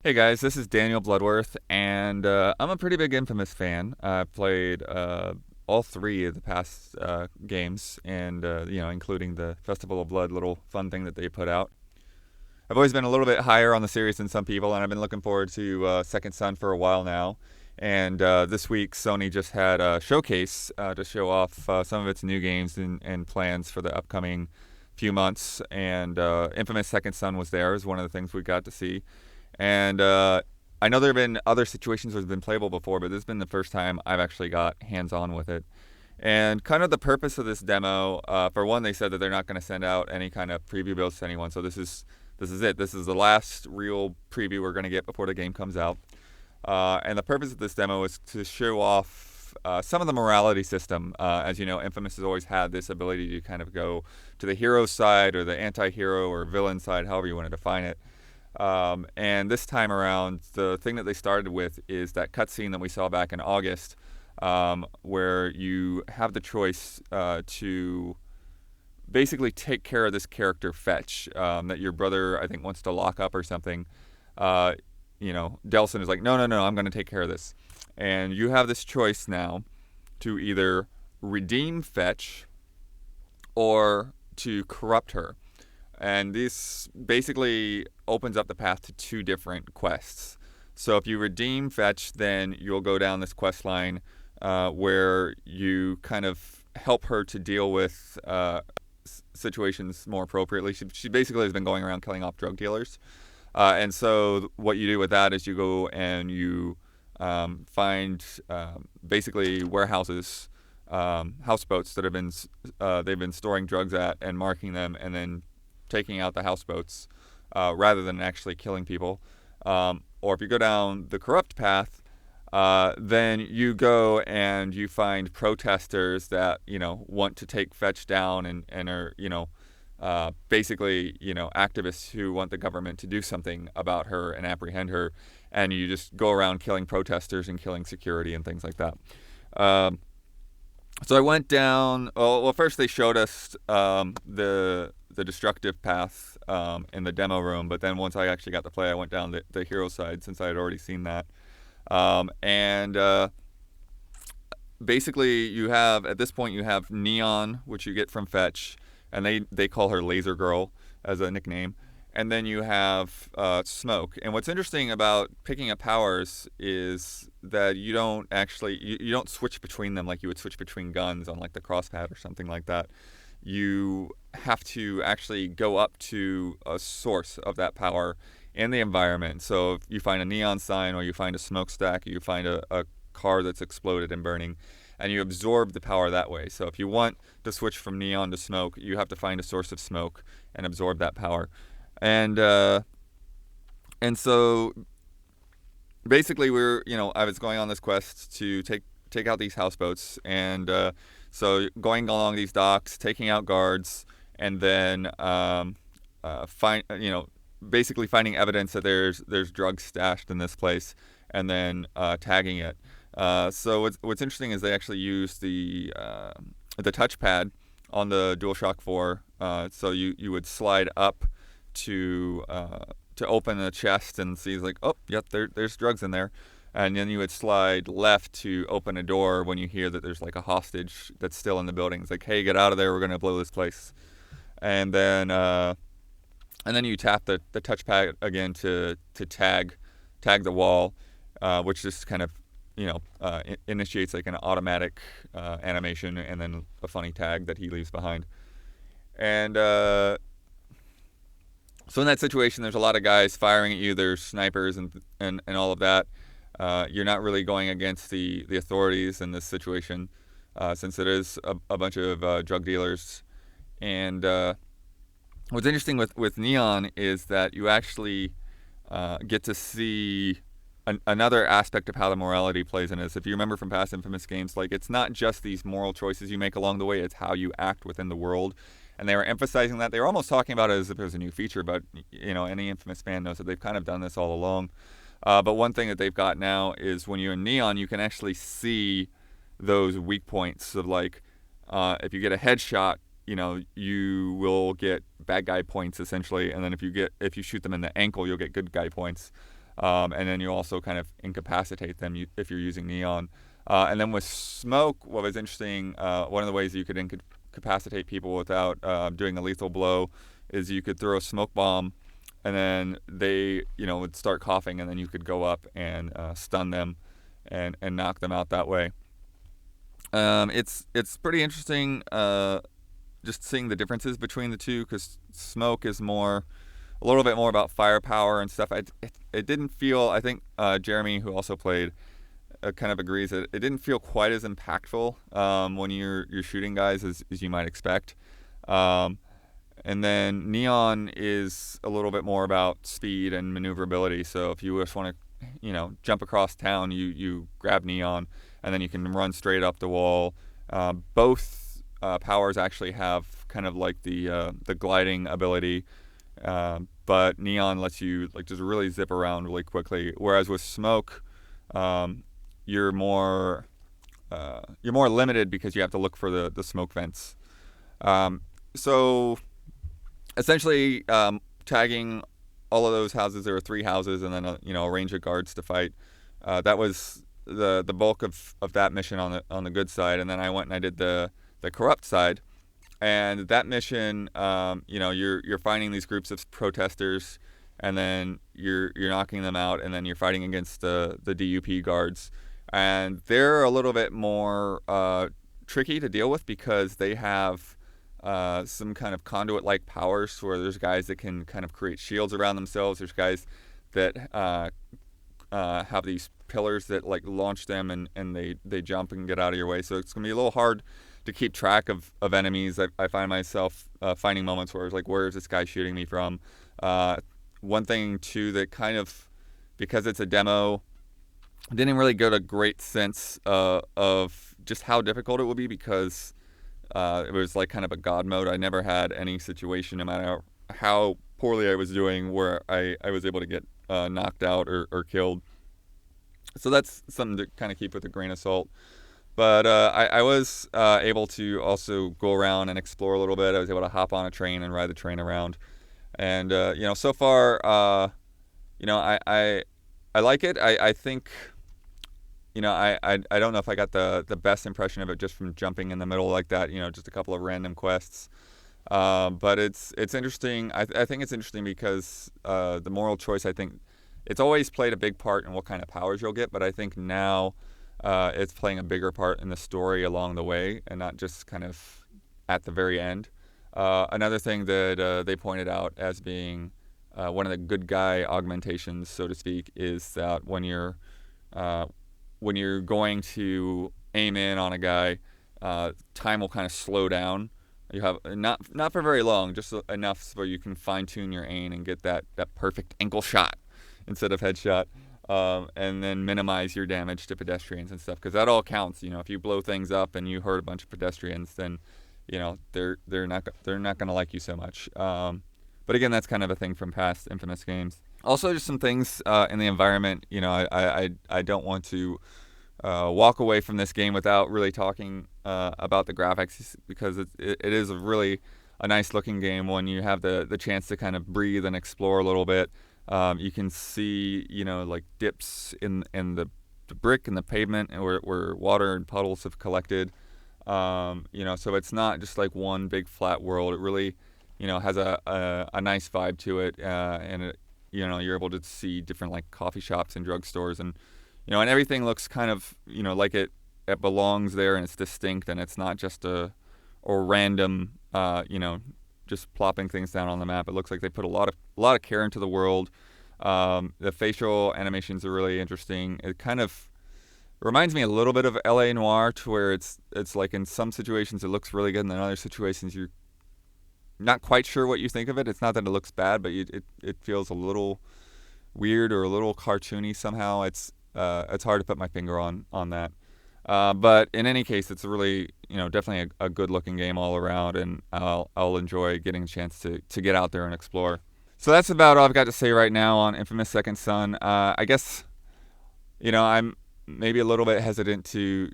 Hey guys, this is Daniel Bloodworth, and I'm a pretty big Infamous fan. I've played all three of the past games, and including the Festival of Blood little fun thing that they put out. I've always been a little bit higher on the series than some people, and I've been looking forward to Second Son for a while now. And this week, Sony just had a showcase to show off some of its new games and plans for the upcoming few months. And Infamous Second Son was there, is one of the things we got to see. And I know there have been other situations where it's been playable before, but this has been the first time I've actually got hands-on with it. And kind of the purpose of this demo, for one, they said that they're not going to send out any kind of preview builds to anyone. So this is it. This is the last real preview we're going to get before the game comes out. And the purpose of this demo is to show off some of the morality system. As you know, Infamous has always had this ability to kind of go to the hero side or the anti-hero or villain side, however you want to define it. And this time around, the thing that they started with is that cutscene that we saw back in August, where you have the choice to basically take care of this character Fetch that your brother, I think, wants to lock up or something. Delson is like, no, I'm going to take care of this. And you have this choice now to either redeem Fetch or to corrupt her. And this basically opens up the path to two different quests. So if you redeem Fetch, then you'll go down this quest line where you kind of help her to deal with situations more appropriately. She basically has been going around killing off drug dealers. And so what you do with that is you go and you find basically warehouses, houseboats that have been they've been storing drugs at and marking them, and then taking out the houseboats rather than actually killing people. Or if you go down the corrupt path, then you go and you find protesters that want to take Fetch down and are basically activists who want the government to do something about her and apprehend her, and you just go around killing protesters and killing security and things like that. So I went down. Well, first they showed us the destructive path in the demo room, but then once I actually got to play, I went down the hero side since I had already seen that. Basically, you have at this point you have Neon, which you get from Fetch, and they call her Laser Girl as a nickname. And then you have Smoke. And what's interesting about picking up powers is that you don't actually you don't switch between them like you would switch between guns on like the crosspad or something like that. You have to actually go up to a source of that power in the environment. So if you find a neon sign, or you find a smokestack, or you find a car that's exploded and burning, and you absorb the power that way. So if you want to switch from neon to smoke, you have to find a source of smoke and absorb that power. And so basically I was going on this quest to take out these houseboats, and so going along these docks, taking out guards, and then basically finding evidence that there's drugs stashed in this place, and then tagging it. So what's interesting is they actually use the touchpad on the DualShock 4. So you would slide up to open a chest and see like, oh, yep, there's drugs in there. And then you would slide left to open a door when you hear that there's like a hostage that's still in the building. It's like, hey, get out of there, we're going to blow this place. And then you tap the touchpad again to tag the wall, which just kind of initiates like an automatic animation and then a funny tag that he leaves behind. And so in that situation, there's a lot of guys firing at you. There's snipers and all of that. You're not really going against the authorities in this situation, since it is a bunch of drug dealers. And what's interesting with Neon is that you actually get to see another aspect of how the morality plays in this. If you remember from past Infamous games, like, it's not just these moral choices you make along the way, it's how you act within the world. And they were emphasizing that. They were almost talking about it as if it was a new feature, but any Infamous fan knows that they've kind of done this all along. But one thing that they've got now is when you're in Neon, you can actually see those weak points of like, if you get a headshot, you will get bad guy points essentially, and then if you shoot them in the ankle, you'll get good guy points. and then you also kind of incapacitate them if you're using neon. And then with smoke, what was interesting, one of the ways you could incapacitate people without doing a lethal blow is you could throw a smoke bomb, and then they, would start coughing, and then you could go up and stun them and knock them out that way. It's pretty interesting just seeing the differences between the two, because smoke is a little bit more about firepower and stuff. It didn't feel, I think Jeremy, who also played, kind of agrees that it didn't feel quite as impactful when you're shooting guys as you might expect. And then neon is a little bit more about speed and maneuverability. So if you just want to, jump across town, you grab neon, and then you can run straight up the wall. Both powers actually have kind of like the gliding ability, but neon lets you just really zip around really quickly. Whereas with smoke, you're more limited because you have to look for the smoke vents. So essentially, tagging all of those houses, there were 3 houses, and then a range of guards to fight. That was the bulk of that mission on the good side, and then I went and I did the corrupt side. And that mission, you're finding these groups of protesters, and then you're knocking them out, and then you're fighting against the DUP guards, and they're a little bit more tricky to deal with because they have some kind of conduit-like powers, where there's guys that can kind of create shields around themselves. There's guys that have these pillars that launch them, and they jump and get out of your way. So it's gonna be a little hard to keep track of enemies. I find myself finding moments where it's like, where is this guy shooting me from? One thing too that kind of, because it's a demo, didn't really get a great sense of just how difficult it would be, because it was like kind of a god mode. I never had any situation, no matter how poorly I was doing, where I was able to get knocked out or killed. So that's something to kind of keep with a grain of salt. But I was able to also go around and explore a little bit. I was able to hop on a train and ride the train around. And, so far, I like it. I think, I don't know if I got the best impression of it just from jumping in the middle like that, just a couple of random quests. But it's interesting. I think it's interesting because the moral choice, I think, it's always played a big part in what kind of powers you'll get, but I think now it's playing a bigger part in the story along the way, and not just kind of at the very end. Another thing that they pointed out as being one of the good guy augmentations, so to speak, is that when you're going to aim in on a guy, time will kind of slow down. You have not for very long, just enough so you can fine tune your aim and get that perfect ankle shot instead of headshot, and then minimize your damage to pedestrians and stuff, because that all counts. If you blow things up and you hurt a bunch of pedestrians, then they're not going to like you so much. But again, that's kind of a thing from past Infamous games. Also, just some things in the environment. I don't want to walk away from this game without really talking about the graphics, because it is a nice looking game when you have the chance to kind of breathe and explore a little bit. You can see, dips in the brick and the pavement, where water and puddles have collected. So it's not just like one big flat world. It really, has a nice vibe to it, and it, you're able to see different coffee shops and drugstores, and and everything looks kind of like it belongs there, and it's distinct, and it's not just a random just plopping things down on the map. It looks like they put a lot of care into the world. The facial animations are really interesting. It kind of reminds me a little bit of LA Noire, to where it's like in some situations it looks really good, and in other situations you're not quite sure what you think of it. It's not that it looks bad, but it feels a little weird or a little cartoony somehow. It's hard to put my finger on that. But in any case, it's really, definitely a good looking game all around, and I'll enjoy getting a chance to get out there and explore. So that's about all I've got to say right now on Infamous Second Son. I guess, I'm maybe a little bit hesitant to,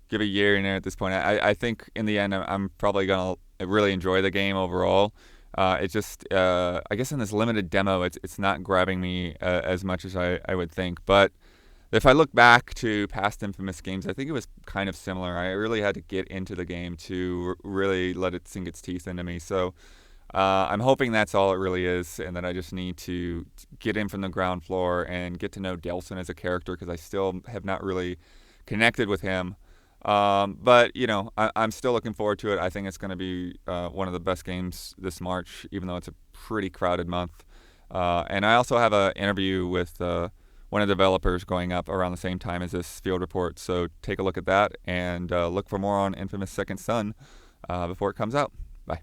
give a yay or nay at this point. I think in the end, I'm probably going to really enjoy the game overall. It just, I guess in this limited demo, it's not grabbing me as much as I would think. But if I look back to past Infamous games, I think it was kind of similar. I really had to get into the game to really let it sink its teeth into me. So I'm hoping that's all it really is, and that I just need to get in from the ground floor and get to know Delson as a character, because I still have not really connected with him. But I'm still looking forward to it. I think it's going to be one of the best games this March, even though it's a pretty crowded month. And I also have an interview with one of the developers going up around the same time as this field report. So take a look at that, and look for more on Infamous Second Son before it comes out. Bye.